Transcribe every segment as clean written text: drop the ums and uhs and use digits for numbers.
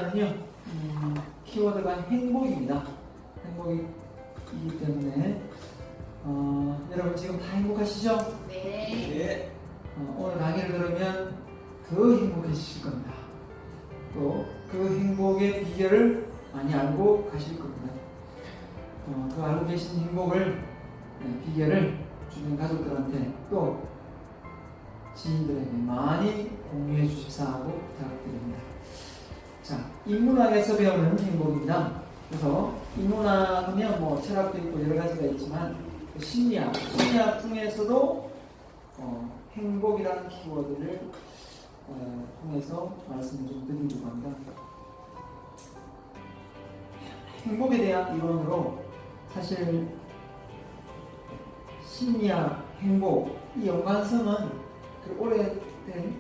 안에는요, 키워드가 행복입니다. 행복이기 때문에 여러분 지금 다 행복하시죠? 네. 오늘 강의를 들으면 더 행복해지실 겁니다. 또 그 행복의 비결을 많이 알고 가실 겁니다. 그 알고 계신 행복을 비결을 주변 가족들한테 또 지인들에게 많이 공유해 주십사 하고 부탁드립니다. 자, 인문학에서 배우는 행복입니다. 그래서 인문학 하면 뭐 철학도 있고 여러 가지가 있지만 심리학 중에서도 행복이라는 키워드를 통해서 말씀을 좀 드리려고 합니다. 행복에 대한 이론으로 사실 심리학, 행복, 이 연관성은 그 오래된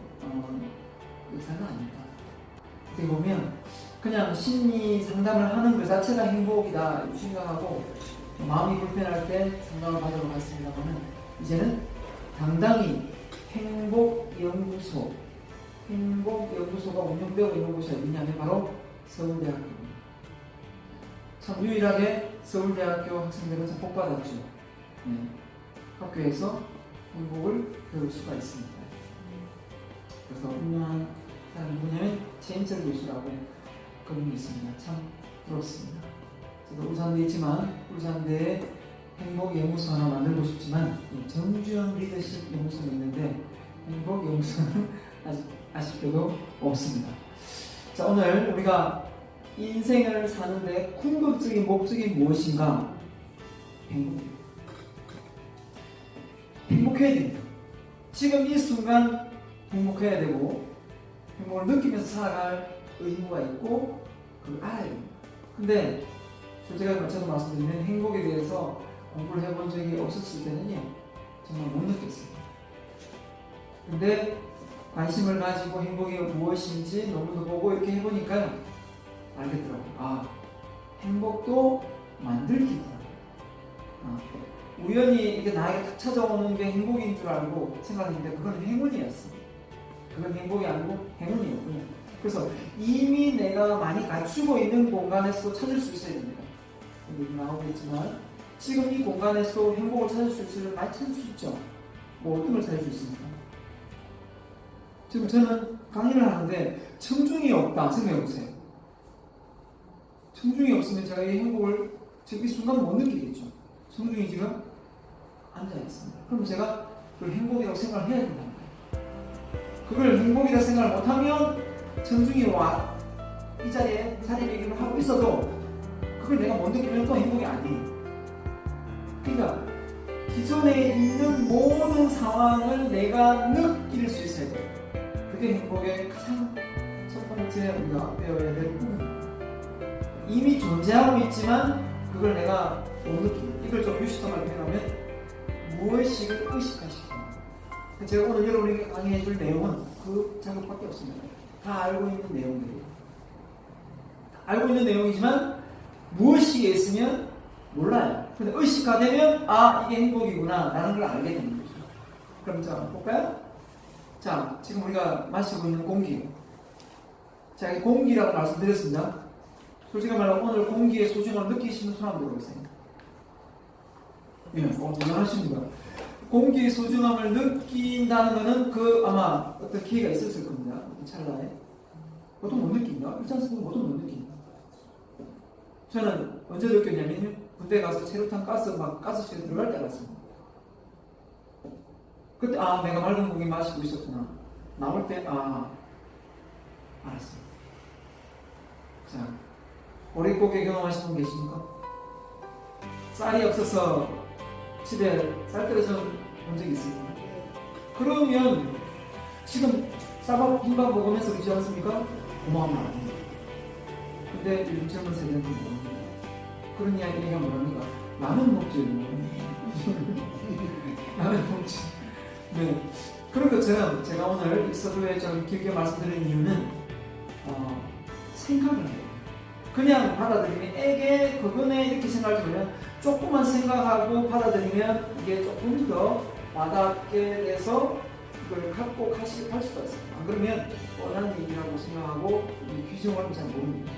의사가 아닙니다. 어떻게 보면 그냥 심리 상담을 하는 그 자체가 행복이다 생각하고 마음이 불편할 때 상담을 받으러 갔습니다만 이제는 당당히 행복연구소가 운영되고 있는 곳이 어디냐면 바로 서울대학교입니다. 참 유일하게 서울대학교 학생들은 참 복받았죠. 학교에서 행복을 배울 수가 있습니다. 그래서 유명한 사람이 뭐냐면 최인철 교수라고 그분이 있습니다. 참 부럽습니다. 저도 울산대에 있지만 울산대에 행복연구소 하나 만들고 싶지만 정주영 리더십 연구소가 있는데 행복연구소는 아쉽게도 없습니다. 자, 오늘 우리가 인생을 사는데 궁극적인 목적이 무엇인가? 행복해야 됩니다. 지금 이 순간 행복해야 되고 행복을 느끼면서 살아갈 의무가 있고 그걸 알아야 됩니다. 근데 솔직하게 저도 말씀드리면 행복에 대해서 공부를 해본 적이 없었을 때는요 정말 못 느꼈습니다. 근데 관심을 가지고 행복이 무엇인지 너무도 보고 이렇게 해보니까 알겠더라고요. 행복도 만들기구나. 우연히 이렇게 나에게 딱 찾아오는 게 행복인 줄 알고 생각했는데 그건 행운이었습니다. 그건 행복이 아니고 행운이었군요. 그래서 이미 내가 많이 갖추고 있는 공간에서 찾을 수 있어야 됩니다. 여기 나오고 있지만 지금 이 공간에서 행복을 찾을 수 있으면 많이 찾을 수 있죠. 뭐 어떤 걸 찾을 수 있습니까? 지금 저는 강의를 하는데 청중이 없다 생각해보세요. 청중이 없으면 제가 이 행복을 지금 이 순간 못 느끼겠죠. 청중이 지금 앉아있습니다. 그럼 제가 그걸 행복이라고 생각을 해야 된다는 거예요. 그걸 행복이라고 생각을 못하면 청중이 와 이 자리에 얘기를 하고 있어도 그걸 내가 못 느끼면 또 행복이 아니에요. 그러니까 기존에 있는 모든 상황을 내가 느낄 수 있어야 돼요. 그게 행복의 가장 첫 번째 우리가 배워야 될 부분입니다. 이미 존재하고 있지만 그걸 내가 못 느끼고 이걸 좀 유식하게 표현하면 무의식을 의식화시키는 거예요. 제가 오늘 여러분에게 강의해 줄 내용은 그 작업밖에 없습니다. 다 알고 있는 내용들이에요. 알고 있는 내용이지만 무의식에 있으면 몰라요. 근데 의식화되면 이게 행복이구나 라는 걸 알게 되는 거죠. 그럼 자 볼까요? 자, 지금 우리가 마시고 있는 공기. 자, 이 공기라고 말씀드렸습니다. 솔직히 말로 오늘 공기의 소중함을 느끼시는 손 한번 들어보세요. 대단하십니다. 공기의 소중함을 느낀다는 것은 아마 어떤 기회가 있었을 겁니다. 찰나에. 보통 못 느낀다? 일상생활 보통 못 느낀다. 저는 언제 느꼈냐면 군대 가서 체류탄 가스실에 들어갈 때 알았습니다. 그때 내가 맑은 공기 마시고 있었구나. 나올 때 알았습니다. 자, 보릿고개 경험하신 분 계십니까? 쌀이 없어서 집에 쌀 떨어져 본 적이 있습니까? 그러면 지금 쌀밥 빈밥 먹으면서 그러지 않습니까? 고마운 말 아닙니다. 근데 요즘 젊은 세대는 모릅니다. 그런 이야기가 뭐랍니까? 라면 먹지 라면 먹지. 네. 그런 것처럼 제가 오늘 이 서두에 좀 길게 말씀드리는 이유는 생각을 해요. 그냥 받아들이면 그거네 이렇게 생각하지 말면 조금만 생각하고 받아들이면 이게 조금 더 와닿게 돼서 이걸 갖고 갈 수가 있어요. 안 그러면 뻔한 얘기라고 생각하고 이 규정을 잘 모릅니다.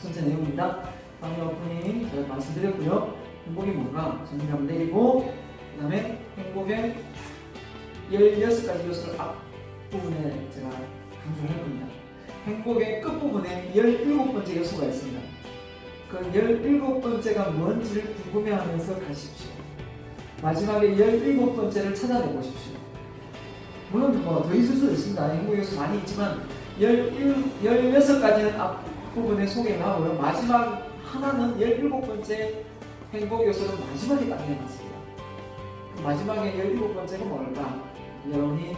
전체 내용입니다. 다음에 오프닝 제가 말씀드렸고요. 행복이 뭔가 정리 한번 내리고 그 다음에 행복의 16가지 요소를 앞부분에 제가 강조할 겁니다. 행복의 끝부분에 17번째 요소가 있습니다. 그 17번째가 뭔지를 궁금해하면서 가십시오. 마지막에 17번째를 찾아내보십시오. 물론 뭐 더 있을 수도 있습니다. 행복 요소 많이 있지만 16가지는 앞부분에 소개를 하고요. 마지막 하나는 17번째 행복 요소는 마지막에 딱 내놨습니다. 그 마지막에 17번째가 뭘까? 여러분이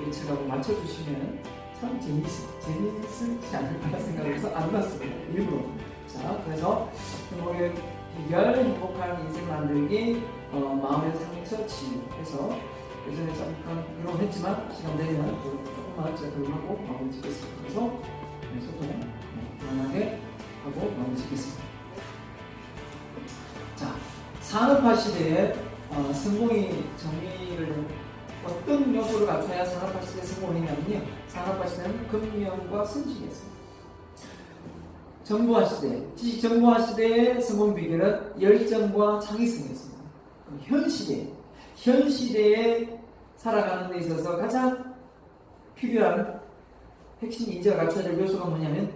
예측하고 맞춰주시면 참 재밌지 않을까 생각해서 안 넣었습니다. 일부러. 자, 그래서 행복의 비결, 행복한 인생 만들기, 마음의 상처 치유해서 예전에 잠깐 그런 했지만 시간 되면 조금만 제가 하고 마무리 짓겠습니다. 그래서 소통 편안하게 하고 마무리 짓겠습니다. 자, 산업화 시대에 성공이 정의를 어떤 요소를 갖춰야 산업화 시대에 성공이냐면요. 산업화 시대는 금융과 선진이었습니다. 정보화 시대, 지식 정보화 시대의 성공 비결은 열정과 창의성이었습니다. 현 시대에 살아가는 데 있어서 가장 필요한 핵심 인재가 갖춰야 될 요소가 뭐냐면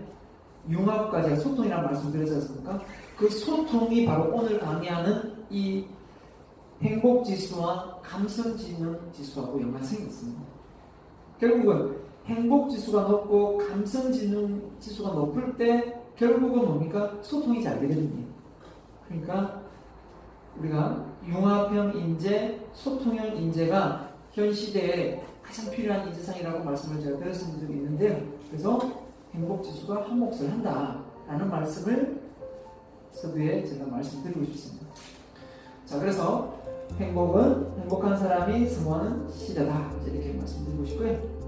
융합과 제가 소통이라는 말씀 드렸지 않습니까? 그 소통이 바로 오늘 강의하는 이 행복지수와 감성지능지수하고 연관성이 있습니다. 결국은 행복지수가 높고 감성지능지수가 높을 때 결국은 뭡니까? 소통이 잘 되거든요. 그러니까 우리가 융합형 인재, 소통형 인재가 현 시대에 가장 필요한 인재상이라고 말씀을 제가 드렸던 적이 있는데요. 그래서 행복지수가 한 몫을 한다라는 말씀을 서두에 제가 말씀드리고 싶습니다. 자, 그래서 행복한 사람이 성공하는 시대다. 이렇게 말씀드리고 싶고요.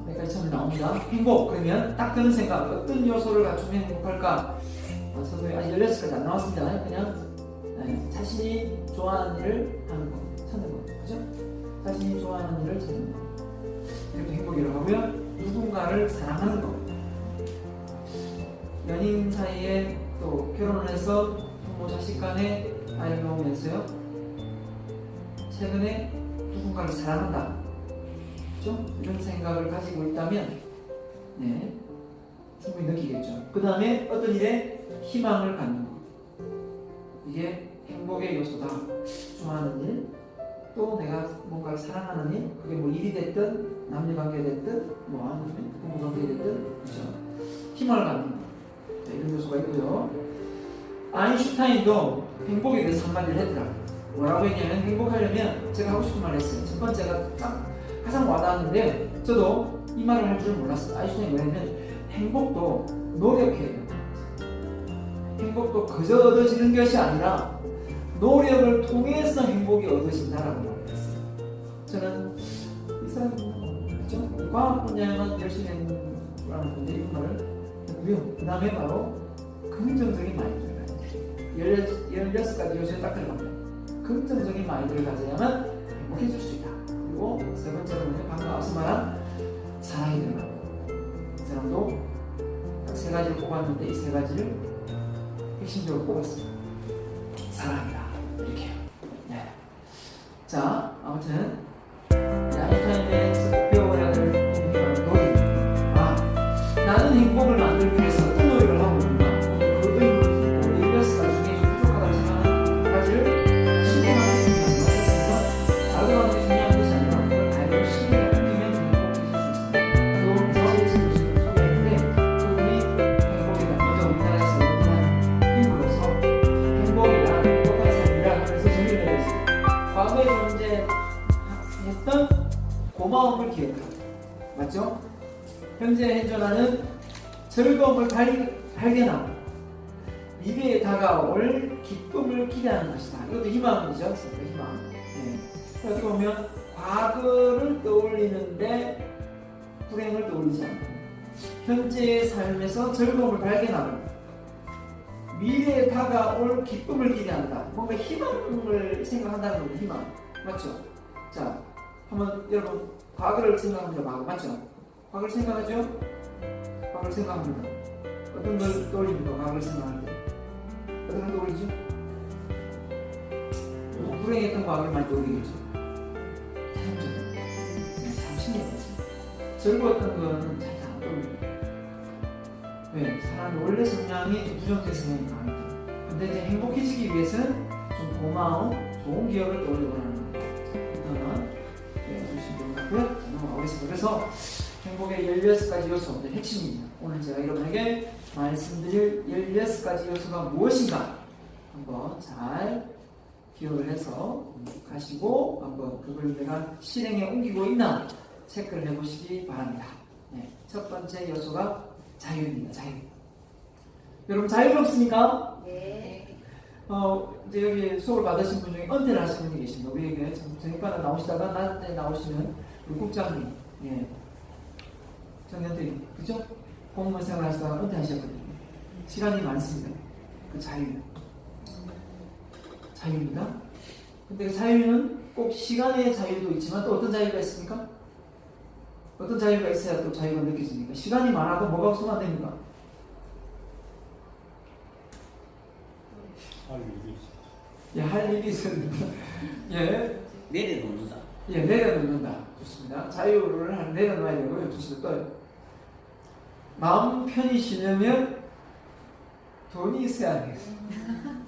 여기까지 처음에 나옵니다. 행복, 그러면 딱 드는 생각, 어떤 요소를 갖추면 행복할까? 서두에 아직 16가지 안 나왔습니다. 그냥 자신이 좋아하는 일을 하는 것, 찾는 것, 그죠? 자신이 좋아하는 일을 찾는 것. 이것도 행복이라고 하고요. 누군가를 사랑하는 것. 연인 사이에 또 결혼을 해서 부모 자식 간에 아이를 낳으면서요. 최근에 누군가를 사랑한다. 그죠? 이런 생각을 가지고 있다면, 네, 충분히 느끼겠죠. 그 다음에 어떤 일에 희망을 갖는 것. 이게 행복의 요소다. 좋아하는 일, 또 내가 뭔가를 사랑하는 일, 그게 뭐 일이 됐든, 남녀관계 됐든, 뭐 아니면 부부관계 됐든, 그죠? 희망을 갖는 것. 자, 이런 요소가 있고요. 아인슈타인도 행복에 대해서 한마디를 했더라. 뭐라고 했냐면, 행복하려면 제가 하고 싶은 말을 했어요. 첫 번째가 가장 와닿았는데, 저도 이 말을 할 줄 몰랐어요. 아인슈타인이 뭐냐면, 행복도 노력해야 된다. 행복도 그저 얻어지는 것이 아니라 노력을 통해서 행복이 얻어진다라고 말했어요. 저는 이 사람이 그렇죠? 과학 분야에만 열심히 했는 분인데 이 말을 했고요. 그 다음에 바로 긍정적인 마인드를 가져야 돼요. 16가지 요소에 딱 들어갑니다. 긍정적인 마인드를 가져야만 행복해질 수 있다. 그리고 세 번째로는 방금 앞서 말한 사랑이 들어갑니다. 이 사람도 딱 세 가지를 뽑았는데 이 세 가지를 핵심적으로 뽑았습니다. 사랑이다. 이렇게요. 네. 자, 아무튼 아인슈타인의 배워야 될 노력. 나는 행복을 만들기 위해서 어떤 노력을 하고 있는가? 그 의무를 16가지 중에 부족하다고 생각하는 가지를 실행하는 게 중요합니다. 자료가 하는 게 중요한 것이 아니라 그걸 알고 실행을 하면 행복해질 수 있습니다. 또 저의 지금 소개했는데 그분이 행복이다. 먼저 우리나라에서 어떠한 힘으로서 행복이란 행복한 삶이란 그래서 정의를 내렸습니다. 과거에 존재했던 고마움을 기억하고 맞죠? 현재 현존하는 즐거움을 발견하고 미래에 다가올 기쁨을 기대하는 것이다. 이것도 희망이죠. 희망. 네. 어떻게 보면 과거를 떠올리는데 불행을 떠올리지 않고 현재의 삶에서 즐거움을 발견하고 미래에 다가올 기쁨을 기대한다. 뭔가 희망을 생각한다는 건 희망. 맞죠? 자, 한번 여러분 과거를 생각합니다. 과거 맞죠? 과거를 생각하죠? 과거를 생각합니다. 어떤 걸 떠올립니까? 과거를 생각할 때 어떤 걸 떠올리죠? 불행했던 과거를 많이 떠올리겠죠. 즐거웠던 거는 잘 안 떠올립니다. 왜? 사람이 원래 성향이 좀 부정적 성향이 강하거든요. 근데 이제 행복해지기 위해서는 좀 고마운 좋은 기억을 떠올리고 하는 거예요. 일단은 주신 것 같고요. 넘어가겠습니다. 그래서 행복의 16가지 요소, 핵심입니다. 오늘 제가 여러분에게 말씀드릴 16가지 요소가 무엇인가 한번 잘 기억을 해서 가시고 한번 그걸 내가 실행에 옮기고 있나 체크를 해보시기 바랍니다. 네, 첫 번째 요소가 자유입니다. 자유. 여러분 자유롭습니까? 네. 이제 여기 수업을 받으신 분 중에 은퇴를 하시는 분이 계십니다. 우리에게 정육과에 나오시다가 나한테 나오시는 우리 국장님, 예, 정년퇴임, 그죠? 공무원 생활하시다가 은퇴하셨거든요. 시간이 많습니다. 그 자유입니다. 근데 그 자유는 꼭 시간의 자유도 있지만 또 어떤 자유가 있습니까? 어떤 자유가 있어야 또 자유가 느껴집니까? 시간이 많아도 뭐가 없으면 안 됩니까? 할 일이 있습니다. 예. 내려놓는다. 예, 내려놓는다. 좋습니다. 자유를 내려놔야 되고요. 좋습니다. 또 마음 편히 쉬려면 돈이 있어야 되겠습니다.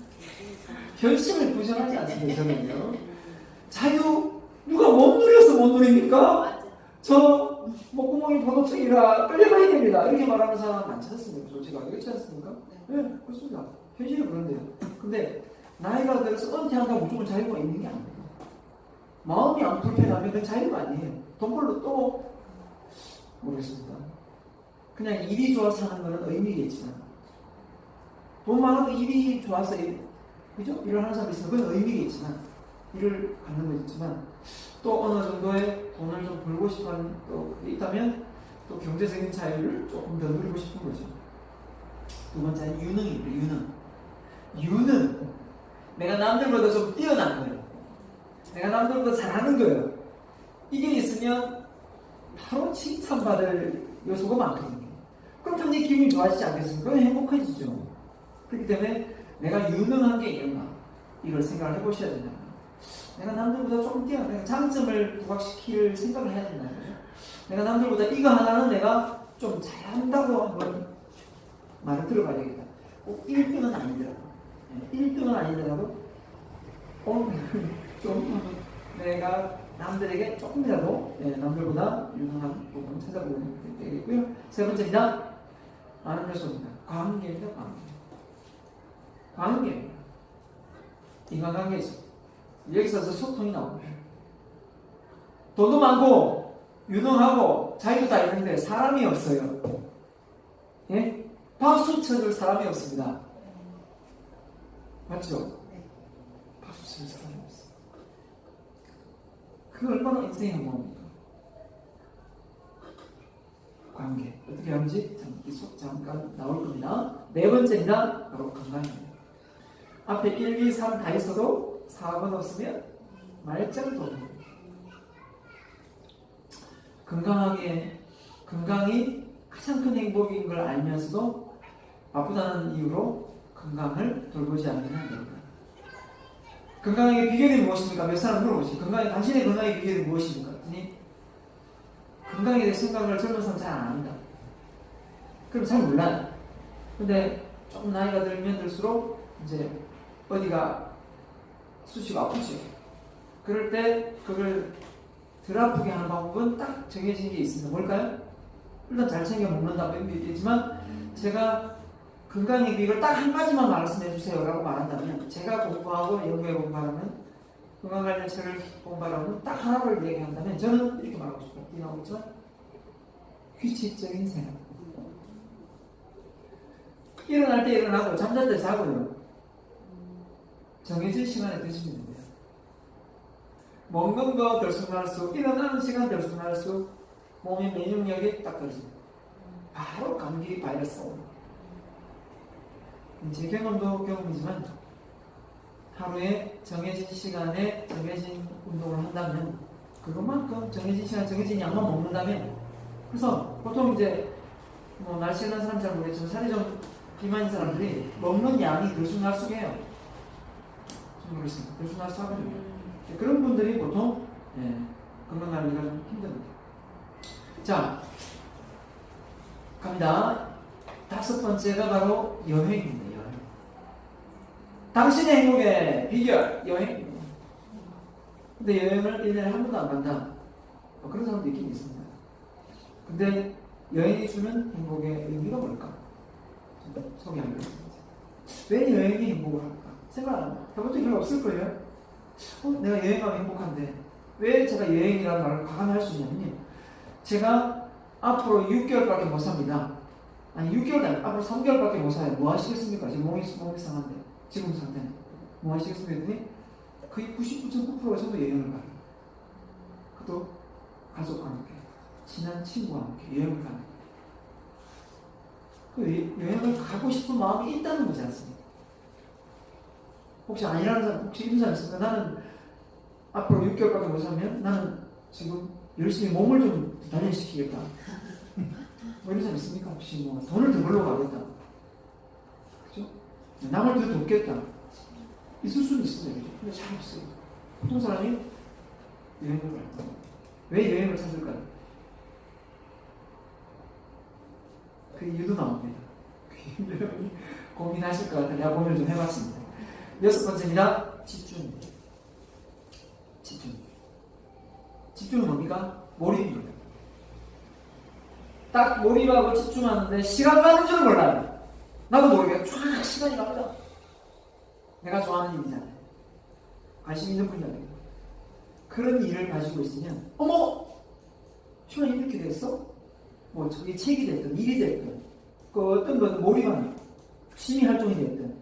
결심을 부정하지 않습니다. 저는요. 자유 누가 못 누려서 못 누립니까? 저 목구멍이 번호증이라 끌려가야 됩니다. 이렇게 말하는 사람 많지 않습니까? 솔직히 그렇지 않습니까? 네, 그렇습니다. 현실은 그런데요. 근데 나이가 들어서 은퇴한다고 무조건 자유가 있는 게 아닙니다. 마음이 안 불편하면 그건 자유가 아니에요. 돈 벌러 또 모르겠습니다. 그냥 일이 좋아서 하는 거는 의미겠지만 돈 많아도 일이 좋아서 그죠? 일을 하는 사람이 있으면 그건 의미겠지만 일을 갖는 거겠지만 또 어느 정도의 돈을 좀 벌고 싶은 또 있다면 또 경제적인 자유를 조금 더 누리고 싶은 거죠. 두 번째는 유능입니다. 유능. 내가 남들보다 좀 뛰어난 거예요. 내가 남들보다 잘하는 거예요. 이게 있으면 바로 칭찬받을 요소가 많거든요. 그럼 당연히 기분이 좋아지지 않겠습니까? 그럼 행복해지죠. 그렇기 때문에 내가 유능한 게 있는가 이걸 생각을 해보셔야 된다. 내가 남들보다 조금 뛰어난 내가 장점을 부각시킬 생각을 해야 된다는 거죠. 내가 남들보다 이거 하나는 내가 좀 잘한다고 한번 말을 들어봐야 되겠다. 꼭 1등은 아니더라도 1등은 아니더라도 좀 내가 남들에게 조금이라도 남들보다 유능한 부분을 찾아보면 되겠고요. 세 번째입니다. 아는 요소입니다. 관계입니다. 관계입니다. 인간관계죠. 여기서 소통이 나옵니다. 돈도 많고 유능하고 자유도 다 있는데 사람이 없어요. 예? 박수 쳐줄 사람이 없습니다. 맞죠? 박수 쳐줄 사람이 없어요. 그 얼마나 인생의 행복입니까? 관계 어떻게 하는지 잠깐 나올 겁니다. 네 번째입니다. 바로 건강입니다. 앞에 1, 2, 3 다 있어도 4번 없으면 말짱도입니다. 건강이 가장 큰 행복인 걸 알면서도 바쁘다는 이유로 건강을 돌보지 않으면 안 됩니다. 건강의 비결이 무엇입니까? 몇 사람 물어보시죠. 당신의 건강의 비결이 무엇입니까? 그랬더니 건강에 대해 생각을 젊은 사람 잘 안 합니다. 그럼 잘 몰라요. 근데 조금 나이가 들면 들수록 이제 어디가 수치가 아프죠. 그럴 때 그걸 덜 아프게 하는 방법은 딱 정해진 게 있습니다. 뭘까요? 일단 잘 챙겨 먹는다 는 있겠지만 제가 건강의 비결 딱 한 가지만 말씀해 주세요 라고 말한다면 제가 공부하고 연구해 본 바람은 건강 관련 책을 본 바람은 딱 하나를 얘기한다면 저는 이렇게 말하고 싶어요. 이 나오고 있지만 규칙적인 생활. 일어날 때 일어나고 잠잘 때 자고요. 정해진 시간에 드시면 됩니다. 먹는 거 들쑥날쑥, 일어나는 시간 들쑥날쑥, 몸의免疫力딱 떨어집니다. 바로 감기 바이러스가 옵니다. 제 경험도 경험이지만 하루에 정해진 시간에 정해진 운동을 한다면 그것만큼 정해진 시간, 정해진 양만 먹는다면, 그래서 보통 이제 뭐 날씬한 사람 잘 모르겠지만 살이 좀 비만인 사람들이 먹는 양이 들쑥날쑥해요. 좀 모르겠습니다. 들쑥날쑥하거든요. 그런 분들이 보통 건강 관리가 좀 힘듭니다. 자, 갑니다. 5번째가 바로 여행입니다. 여행. 당신의 행복의 비결, 여행입니다. 근데 여행을 1년에 한 번도 안 간다. 그런 사람도 있긴 있습니다. 근데 여행이 주는 행복의 의미가 뭘까? 소개하겠습니다. 왜 여행이 행복을 할까? 생각 안 합니다. 해본 적 별로 없을걸요? 내가 여행하면 행복한데 왜 제가 여행이라는 말을 과감히 할 수 있냐면요, 제가 앞으로 6개월밖에 못 삽니다. 아니 6개월도 아니고 앞으로 3개월밖에 못 사요. 뭐 하시겠습니까? 지금 몸이 상한데, 지금 상태는 뭐 하시겠습니까? 했더니 거의 99.9%가 전부 여행을 가요. 그것도 가족과 함께, 친한 친구와 함께 여행을 가는 거예요. 그 여행을 가고 싶은 마음이 있다는 거지 않습니까? 혹시 아니라는 사람, 혹시 이런 사람 있습니까? 나는 앞으로 6개월밖에 못 살면 나는 지금 열심히 몸을 좀 단련시키겠다. 뭐 이런 사람 있습니까? 혹시 뭐 돈을 더 벌러 가겠다. 그죠? 남을 더 돕겠다. 있을 수는 있습니다. 그죠? 근데 잘 없어요. 보통 사람이 여행을 갈까? 왜 여행을 찾을까요? 그 이유도 나옵니다. 여러분이 고민하실 것 같아요. 내가 고민을 좀 해봤습니다. 6번째입니다. 집중입니다. 집중은 뭡니까? 몰입입니다. 딱 몰입하고 집중하는데 시간 가는 줄은 몰라요. 나도 모르게 쫙 시간이 갑니다. 내가 좋아하는 일이잖아요. 관심 있는 분야예요. 그런 일을 가지고 있으면 어머! 시간이 이렇게 됐어? 뭐 저게 책이 됐든 일이 됐든 그 어떤 건 몰입하는 취미 활동이 됐든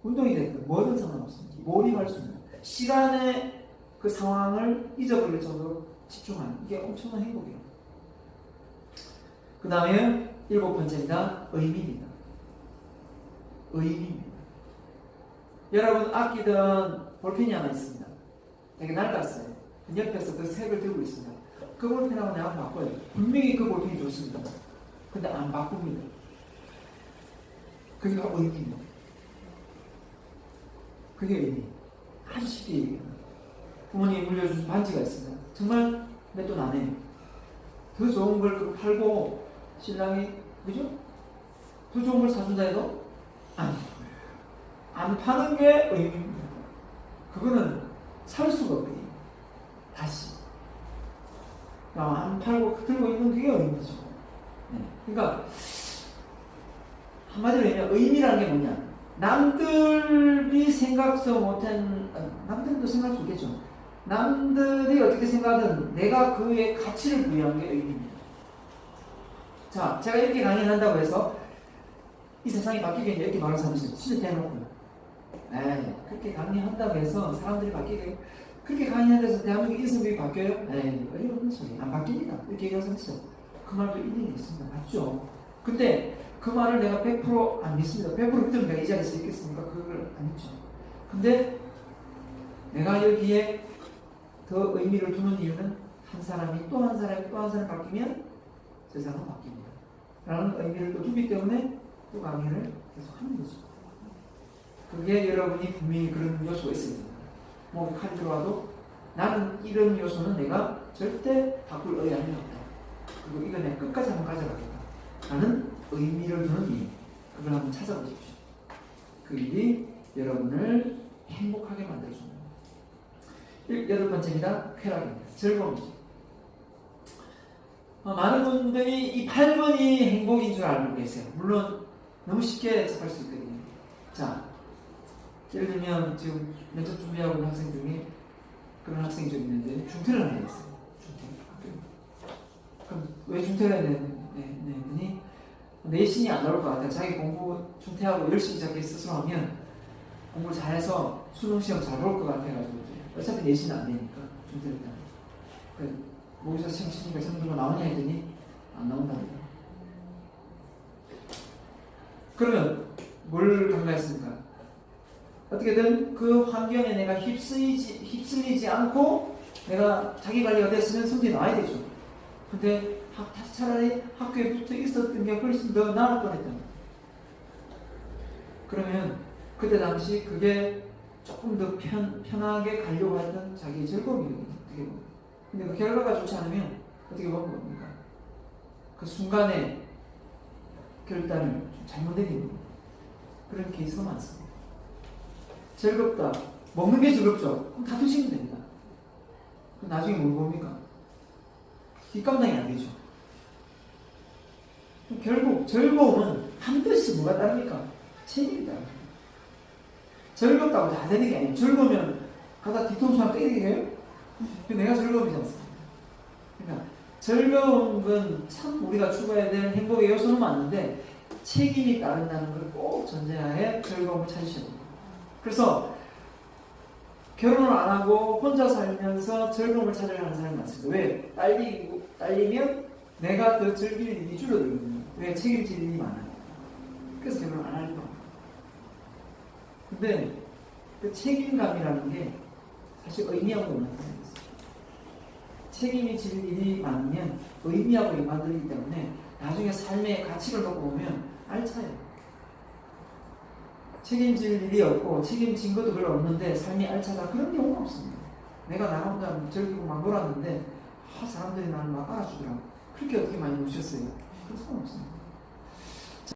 운동이 됐든 뭐든 상관없습니다. 몰입할 수 있는 시간의 그 상황을 잊어버릴 정도로 집중하는, 이게 엄청난 행복이에요. 그 다음에 7번째입니다. 의미입니다. 의미입니다. 여러분 아끼던 볼펜이 하나 있습니다. 되게 낡았어요. 그 옆에서 그 색을 들고 있습니다. 그 볼펜하고 내가 바꿔요. 분명히 그 볼펜이 좋습니다. 근데 안 바꿉니다. 그게 의미입니다. 그게 의미. 아주 쉽게 얘기해요. 부모님이 물려준 반지가 있습니다. 정말 내 돈 안 해요. 더 좋은 걸 팔고 신랑이, 그죠? 더 좋은 걸 사준다 해도 안 파는 게 의미입니다. 그거는 살 수가 없거든요. 다시. 안 팔고 들고 있는 그게 의미죠. 그러니까 한마디로 얘기하면 의미라는 게 뭐냐? 남들이 생각도 못한, 남들도 생각할 수 있겠죠. 남들이 어떻게 생각하든 내가 그에 가치를 부여한 게 의미입니다. 자, 제가 이렇게 강의를 한다고 해서 이 세상이 바뀌겠냐 이렇게 말하는 사람이 있어요. 진짜 대놓고요. 그렇게 강의한다고 해서 사람들이 바뀌게, 그렇게 강의한다고 해서 대한민국 인성이 바뀌어요? 어이없는 소리. 안 바뀝니다. 이렇게 얘기하는 사람이 있어요. 그 말도 일리는 있습니다. 맞죠? 근데 그 말을 내가 100% 안 믿습니다. 100% 믿으면 내가 이 자리에서 있겠습니까? 그걸 안 믿죠. 근데 내가 여기에 더 의미를 두는 이유는 한 사람이 또 한 사람이 또 한 사람이 바뀌면 세상은 바뀝니다. 라는 의미를 또 두기 때문에 또 강의를 계속 하는 거죠. 그게 여러분이 분명히 그런 요소가 있습니다. 뭐 칼이 들어와도 나는 이런 요소는 내가 절대 바꿀 의향이 없다. 그리고 이거 내가 끝까지 한번 가져가겠다. 라는 의미를 두는 일. 그걸 한번 찾아보십시오. 그 일이 여러분을 행복하게 만들어줍니다. 8번째입니다. 쾌락입니다. 즐거움이죠. 많은 분들이 이 8번이 행복인 줄 알고 계세요. 물론 너무 쉽게 접할 수 있거든요. 자, 예를 들면 지금 면접 준비하고 있는 학생 중에 그런 학생이 좀 있는데 중퇴를 하게 됐어요. 그럼 왜 중퇴를 했느니 내신이 안 나올 것 같아요. 자기 공부 중퇴하고 열심히 자기 스스로 하면 공부를 잘해서 수능 시험 잘 볼 것 같아가지고 어차피 내신은 안 되니까 중퇴를 했다. 모의고사 시험 치니까 정도가 나오냐 했더니 안 나온답니다. 그러면 뭘 강조했습니까? 어떻게든 그 환경에 내가 휩쓸리지 않고 내가 자기 관리가 됐으면 성적이 나와야 되죠. 근데 차라리 학교에 붙어 있었던 게 훨씬 더 나을 뻔했다. 그러면 그때 당시 그게 조금 더 편하게 가려고 했던 자기의 즐거움이거든요. 어떻게 보면. 근데 그 결과가 좋지 않으면 어떻게 보면 뭡니까? 그 순간에 결단을 좀 잘못 내리는 거예요. 그런 케이스가 많습니다. 즐겁다. 먹는 게 즐겁죠? 그럼 다 드시면 됩니다. 그럼 나중에 뭘 봅니까? 뒷감당이 안 되죠. 결국 즐거움은 반드시 뭐가 따릅니까? 책임이 따릅니다. 즐겁다고 다 되는 게 아니에요. 즐거우면 가다 뒤통수만 때리게요? 내가 즐거움이지 않습니까? 그러니까 즐거운 건 참 우리가 추구해야 될 행복의 요소는 맞는데 책임이 따른다는 걸 꼭 전제하에 즐거움을 찾으셔야 됩니다. 그래서 결혼을 안 하고 혼자 살면서 즐거움을 찾으려는 사람이 많습니다. 왜? 딸리면 내가 더 즐길 일이 줄어들거든요. 왜? 책임질 일이 많아요. 그래서 결혼을 안 하는 겁니다. 근데 그 책임감이라는 게 사실 의미하고 연관되어 있어요. 책임이 질 일이 많으면 의미하고 연관되기 때문에 나중에 삶의 가치를 놓고 보면 알차요. 책임질 일이 없고 책임진 것도 별로 없는데 삶이 알차다 그런 경우는 없습니다. 내가 나 혼자 즐기고 막 놀았는데 사람들이 나를 막 알아주더라고. 그렇게 어떻게 많이 노셨어요? 그런 사람 없습니다.